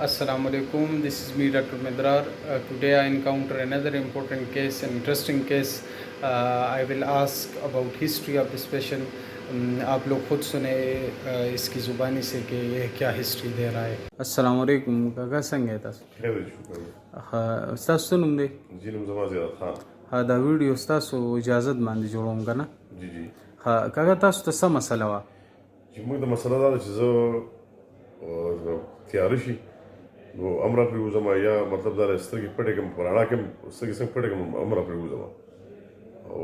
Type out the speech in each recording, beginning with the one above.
Assalamu alaikum. This is me, Dr. Midrar. Today I encounter another important case, an interesting case. I will ask about history of this patient. आप लोग खुद सुने इसकी ज़ुबानी से कि यह क्या हिस्ट्री दे रहा है. अस्सलाम वालेकुम. काका संगे तास. خير شكرا. ها استاذ سنوم دی. جی نوم زما زیات خان. ها دا ویډیو تاسو اجازه باندې جوړوم کنه. جی. ها کاکا تاسو ته څه مسله وه؟ چې موږ د مسله دا ده چې زه تیاره شي نو امر پرې وځم یا مطلب دا سترګې پټې کړم په رڼا کې سترګې څنګه پټې کړم امر پرې وځم او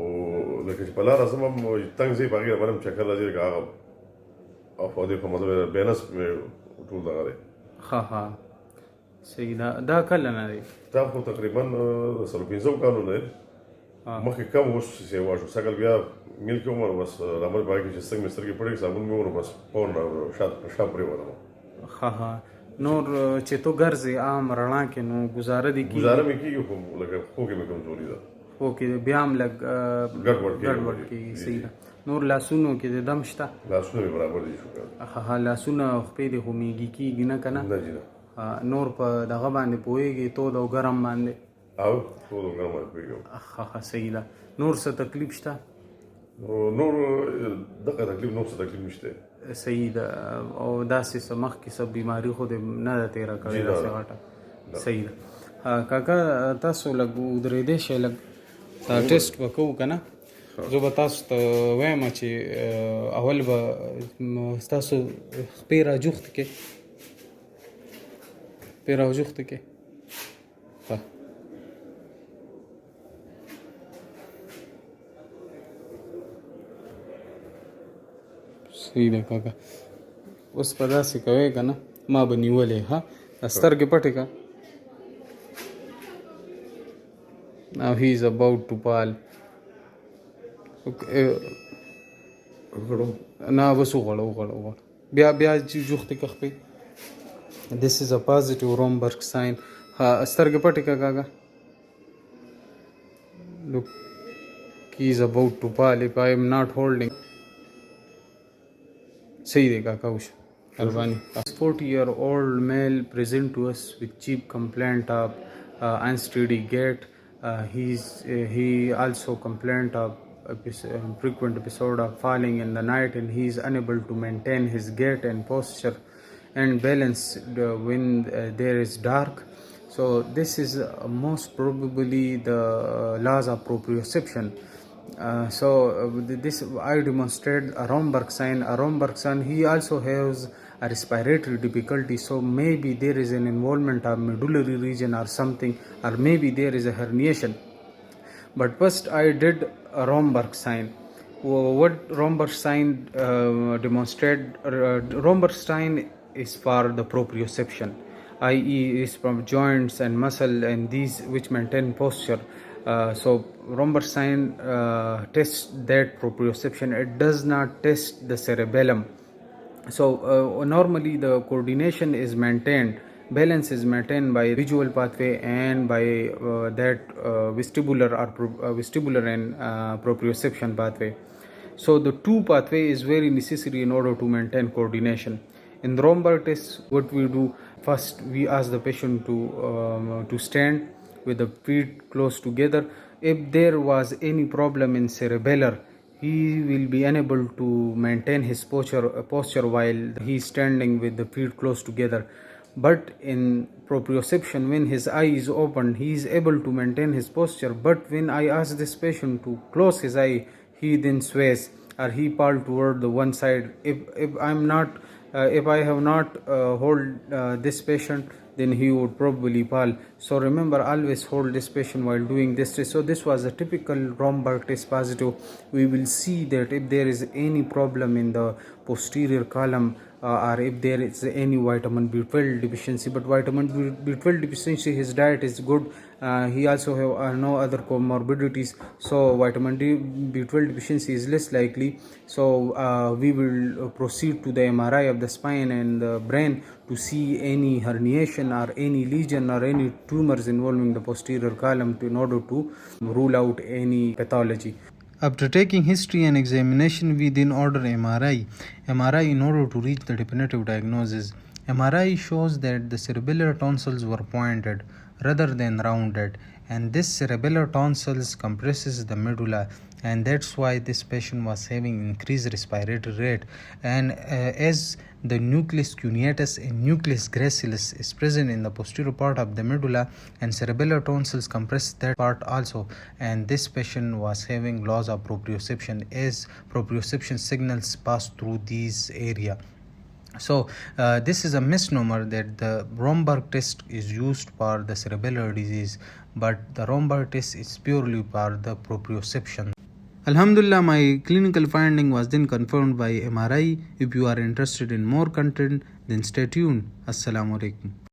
لکه چې په لاره ځم تنګ ځای په هغې باندې هم چکر راځي لکه هغه افادې په مطلب بیلنس مې ټول دغه دی. ها صحیح ده. دا کله نه دی؟ دا خو تقریبا د 15 کالو نه دی. مخکې کم اوس سیوا شو سږ کال بیا میل کې وم بس رامل په هغې کې چې څنګه مې سترګې پټې کړې صابون مې ونو بس فورا شا پرېولم. ها نور چې تو ګرځې عام رڼا کې نو گزاره دي کېږي؟ گزاره مې کېږي خو لکه خوب کې مې کمزوري ده. خوب کې بیا هم لږ ګډوډ کېږي. صحیح ده. نور لاسونو کې د دم شته؟ لاسونه مې برابر دي شکر. ها لاسونه خپې دې خو میږي کېږي نه که نه؟ نه جي نه. نور په دغه باندې پوهېږي تود او ګرم باندې؟ او تود او ګرم باندې پوهېږم. ها صحیح ده. نور څه تکلیف شته؟ نور دغه تکلیف نور څه تکلیف نشته. صحیح ده. او داسې څه مخکې څه بیماري خو دې نه ده تېره کړې داسې غټه؟ صحیح ده. کاکا تاسو لږ ودرېدی شئ لږ ټیسټ به کوو که نه. زه به تاسو ته وایم چې اول به ستاسو پې راجوخت کې صحیح ده کاکا. اوس په داسې کوې که نه ما به نیولې. ها سترګې پټې که. Now he is about to fall. نه بس وغړه بیا جوختې که خپې. This is a positive Romberg sign. ها سترګې پټې که کاکا. Look, he is about to fall if I am not holding. صحیح دی کاکا. وش البانی 40-year-old male present to us with cheap complaint of unsteady gait. He also complained of frequent episode of falling in the night, and he is unable to maintain his gait and posture and balance when there is dark. So this is most probably the laws of proprioception. This I demonstrate a Romberg sign. A Romberg sign, he also has a respiratory difficulty, so maybe there is an involvement of medullary region or something, or maybe there is a herniation. But first I did a Romberg sign. What Romberg sign demonstrate? Romberg sign is for the proprioception, i.e. is from joints and muscle and these which maintain posture. So Romberg sign tests that proprioception. It does not test the cerebellum. So normally the coordination is maintained, balance is maintained by visual pathway and by that vestibular and proprioception pathway. So the two pathway is very necessary in order to maintain coordination. In the Romberg test, what we do first, we ask the patient to stand with the feet close together. If there was any problem in cerebellar, he will be unable to maintain his posture while he is standing with the feet close together. But in proprioception, when his eye is open, he is able to maintain his posture. But when I ask this patient to close his eye, he then sways or he falls toward the one side. If I have not hold this patient, then he would probably fall. So remember, always hold this patient while doing this test. So this was a typical Romberg test positive. We will see that if there is any problem in the posterior column or if there is any vitamin B12 deficiency. But vitamin B12 deficiency, his diet is good. He also have no other comorbidities. So vitamin B12 deficiency is less likely. So we will proceed to the MRI of the spine and the brain to see any herniation or any lesion or any tumors involving the posterior column in order to rule out any pathology. After taking history and examination, we then order MRI in order to reach the definitive diagnosis. MRI shows that the cerebellar tonsils were pointed rather than rounded, and this cerebellar tonsils compresses the medulla, and that's why this patient was having increased respiratory rate. And as the nucleus cuneatus and nucleus gracilis is present in the posterior part of the medulla, and cerebellar tonsils compress that part also, and this patient was having loss of proprioception as proprioception signals pass through these area. So this is a misnomer that the Romberg test is used for the cerebellar disease, but the Romberg test is purely for the proprioception. Alhamdulillah, my clinical finding was then confirmed by MRI. If you are interested in more content, then stay tuned. Assalamu alaikum.